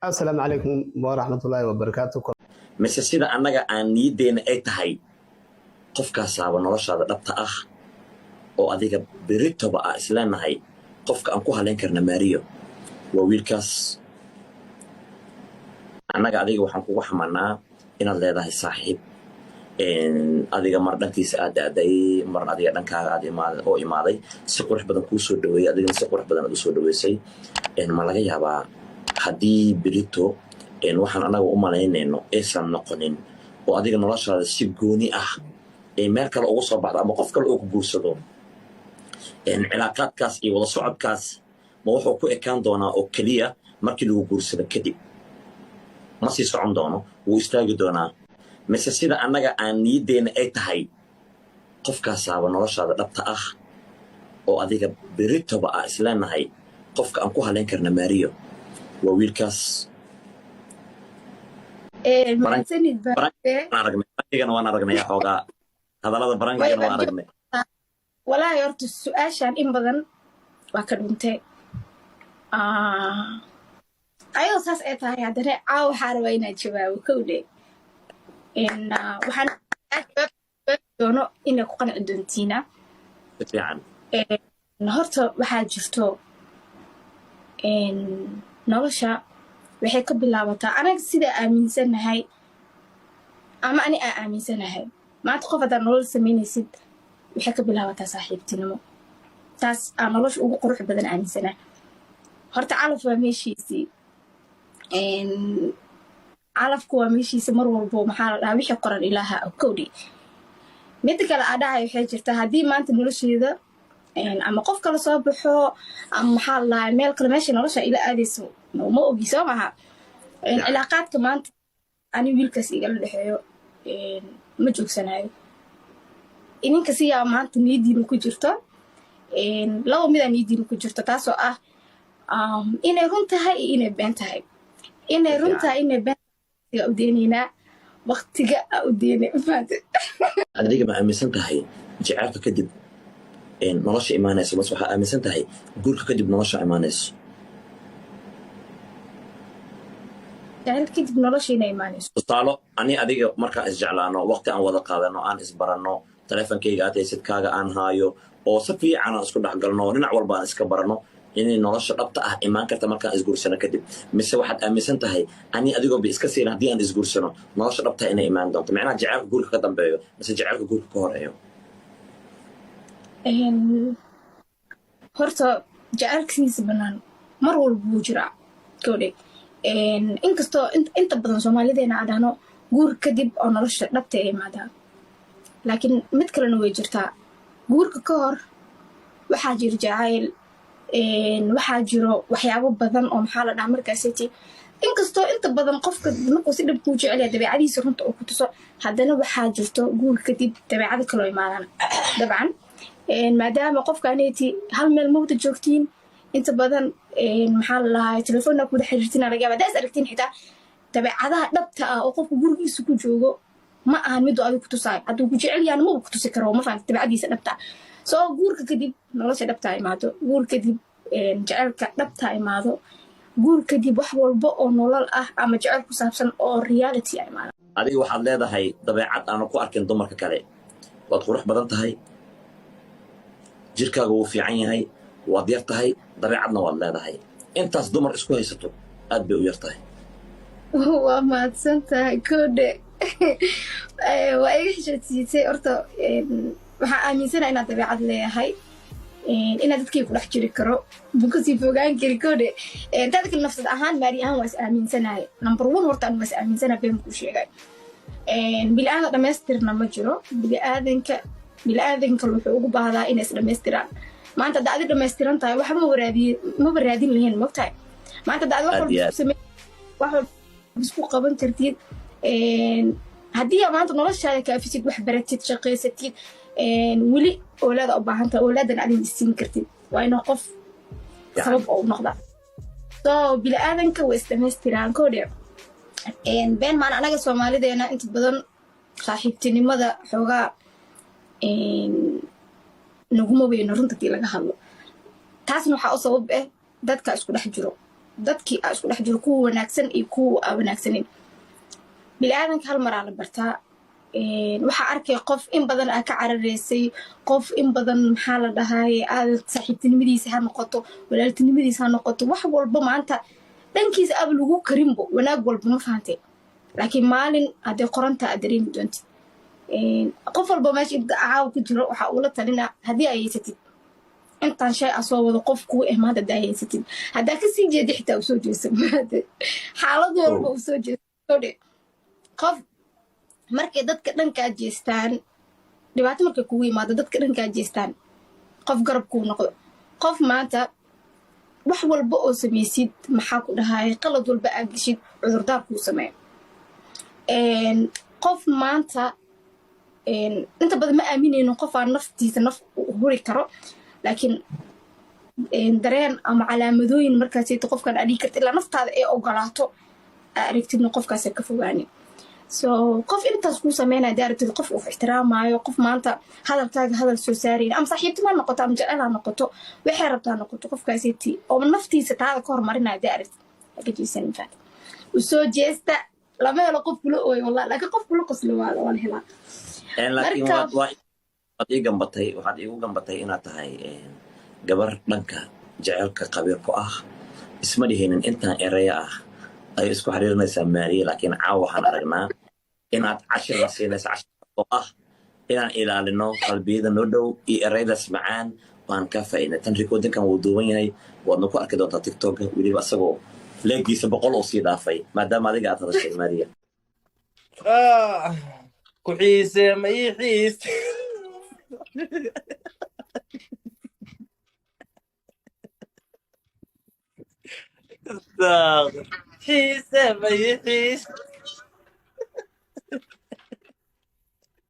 السلام عليكم ورحمة الله وبركاته. mise sida annaga aan niyadeena ay tahay qofkaasaaba noloshaada dhabta ah oo adiga beritoba ah isleenahay qofka aan ku halayn karna maariyo waa wiilkaas. annaga adiga waxaan kugu xamanaa inaad leedahay saaxiib adiga mar dhankiisa aad aaday mar adiga dhankaaga aad imaaday si qurux badan kuu soo dhaweeyay adigana si qurux badan aad u soo dhaweysay ma laga yaabaa haddii berito waxaan anaga u malaynayno aysan noqonin oo adiga noloshaada si gooni ah ee meel kale ugu soo baxdo ama qof kale oo ku guursado cilaaqaadkaas iyo wada socodkaas ma wuxuu ku ekaan doonaa oo keliya markii lagu guursado kadib ma sii socon doono wuu istaagi doonaa mise sida annaga aan niyadeena ay tahay qofkaasaaba noloshaada dhabta ah oo adiga beritoba ah isleenahay qofka aan ku halayn karna maariyo waa wiilkaas. barangana waan aragnay xoogaa hadallada barangana waan aragnay walaahi horta su-aashaan in badan waa ka dhuntay ayadoo saas ay tahay haddana caawa waxaa rabaa inaad jawaabo kowdhe waxaan doono inay ku qanci doontiina fiican. horta waxaa jirto nolosha waxay ka bilaabataa anaga sidaa aaminsanahay ama ani aa aaminsanahay maanta qof haddaad nolol samaynaysid waxay ka bilaabataa saaxiibtinimo taas aa nolosha ugu qurux badan aaminsanahay. horta calaf waa meeshiisii calafku waa meeshiisa mar walbo maxaa la dhahaa wixii qoran ilaaha kowdhi. midda kale aa dhahay waxay jirtaa haddii maanta nolosheeda ama qof kala soo baxo ama maxaa la dhahaa meel kale meesha nolosha ila aadayso ma ogi soo maha cilaaqaadka maanta ani wiilkaas igala dhexeeyo ma joogsanayo ininka siyaa maanta niyadiina ku jirto laba midaa niyadiina ku jirto taasoo ah inay run tahay iyo inay been tahay. inay run tahay inay been tahay u deenaynaa waqtiga u deena adiga ma aaminsan tahay jacaylka kadib nolosha imaanayso bas waxaa aaminsan tahay guurka kadib nolosha imaanayso kadib nolosha inay imaanayso. tusaalo ani adiga markaan isjeclaano waqti aan wada qaadano aan isbaranno taleefonkayga aad haysadkaaga aan haayo oo si fiican aan isku dhexgalno dhinac walba aan iska barano inay nolosha dhabta ah imaan karta markaan isguursano kadib mise waxaad aaminsan tahay ani adigoo ba iska siin haddii aan isguursano nolosha dhabta inay imaan doonto macnaha jacaylka guurka ka dambeeyo mise jacaylka guurka ka horeeyo. horta jacaylkiisa banaan mar walba wuu jiraa kowdhe inkastoo inta badan soomaalideena aa dhahno guur kadib oo nolosha dhabta ay imaadaa laakiin mid kalena way jirtaa guurka ka hor waxaa jira jacayl waxaa jiro waxyaabo badan oo maxaa la dhahaa markaasiti inkastoo inta badan qofka markuu si dhab kuu jecelyaa dabeecadiisa runta oo ku tuso haddana waxaa jirto guur kadib dabeecado kaloo imaadaan dabcan maadaama qofkaaneti hal meel mawda joogtiin inta badan maxaa la dhahaa telefoonna kuwada xiriirtina laga yaaba haddaa is aragtiin xitaa dabeecadaha dhabta ah oo qofka gurigiisa ku joogo ma ahan miduu adigu ku tusaayo hadduu ku jecel yaana maba ku tusi karo ma fahamta dabeecadiisa dhabta ah soo guurka kadib nolosha dhabtaa imaado guur kadib jaceylka dhabtaa imaado guur kadib wax walba oo nolol ah ama jecel ku saabsan oo reality a imaado. adiga waxaad leedahay dabeecad aanu ku arkin dumarka kale waad qurux badan tahay jirkaaga wuu fiican yahay waad yar tahay dabeecadna waad leedahay intaas dumar isku haysato aad bay u yar tahay. waa mahadsan tahay kowdhe waa iga xishoodsiisay horta waxaa aaminsana inaad dabeecad leeyahay inaad dadkii ku dhex jiri karo bukasii fogaan kari kowdhe taada kale nafsad ahaan maari ahaan waa is aaminsanahay number one horta anu waa is aaminsanahay been kuu sheegay bili-aadam dhamaystirna ma jiro bili-aadanka wuxuu ugu baahdaa inay is dhamaystiraan maanta hadda adi dhamaystiran tahay wax maba raadin lahayn mogtahay maanta hadda adi wax walba isku qaban kartid haddii maanta noloshaada kaafisid wax baratid shaqaysatid weli oolaada u baahantaha oolaadan adin isiin kartid waa inuu qof sabab oo noqda soo bili-aadanka way isdhamaystiraan koodhe been maan anaga soomaalideena inta badan saaxiibtinimada xoogaa naguma weyno runta hadii laga hadlo taasna waxaa u sabab dadka isku dhex jiro dadkii aa isku dhex jiro kuwa wanaagsan iyo kuwa aa wanaagsanin biniaadanka hal maraa la bartaa waxaa arkay qof in badan aa ka cararaysay qof in badan maxaa la dhahaye aad saaxiibtinimadiisa ha noqoto walaaltinimadiisa ha noqoto wax walba maanta dhankiisa aba lagu karinbo wanaag walba ma fahantay laakiin maalin haddee qoranta aad dareemi doontid qof walba meesha inta caawa ku jiro waxaa ula talina haddii ay haysatid intaan shay aa soo wado qof kuu maanta haddaa haysatid haddaa kasii jeedi xitaa usoo jeesa xaalad walba usoo jeesa qof markay dadka dhankaa jeestaan dhibaato markay kugu yimaado dadka dhankaa jeestaan qof garab kuu noqdo qof maanta wax walba oo samaysid maxaa ku dhahaye qalad walba aa geshid cudurdaar kuu sameeyo qof maanta inta badan ma aaminayno qofaa naftiisa naf huri karo laakiin dareen ama calaamadooyin markaasayto qofkaan adhigi karta ilaa naftaada ee ogolaato aa aragtidna qofkaasa ka fogaanin so qof intaas kuu sameynaya hadii aragtid qof uu ixtiraamaayo qof maanta hadalkaaga hadal soo saarayn ama saaxiibtima ha noqoto ama jecel ha noqoto waxay rabtaa ha noqoto qofkaasaytii oo naftiisa taada ka hormarinaya hadii aragtid agajiisan infaat usoo jeesta lama helo qof kula ooyo wallahi laakiin qof kula qoslo waa la helaa laakiin waad iigu gambatay inaad tahay gabar dhanka jecelka qabiir ku ah isma dhihinin intaan eraya ah ay isku xiriirinaysaa maariya laakiin caawa waxaan aragnaa inaad cashir la siinaysa cashir oo ah inaan ilaalino qalbiyada noo dhow iyo eraydaas macaan waan ka faa'iidnay tan rikoodinkan wuu duuban yahay waadna ku arki doontaa tiktoka weliba asagoo leegiisa 100 oo sii dhaafay maadaama adiga aad hadashay maariya ku xiise ma ii xiis xiise ma ii xiis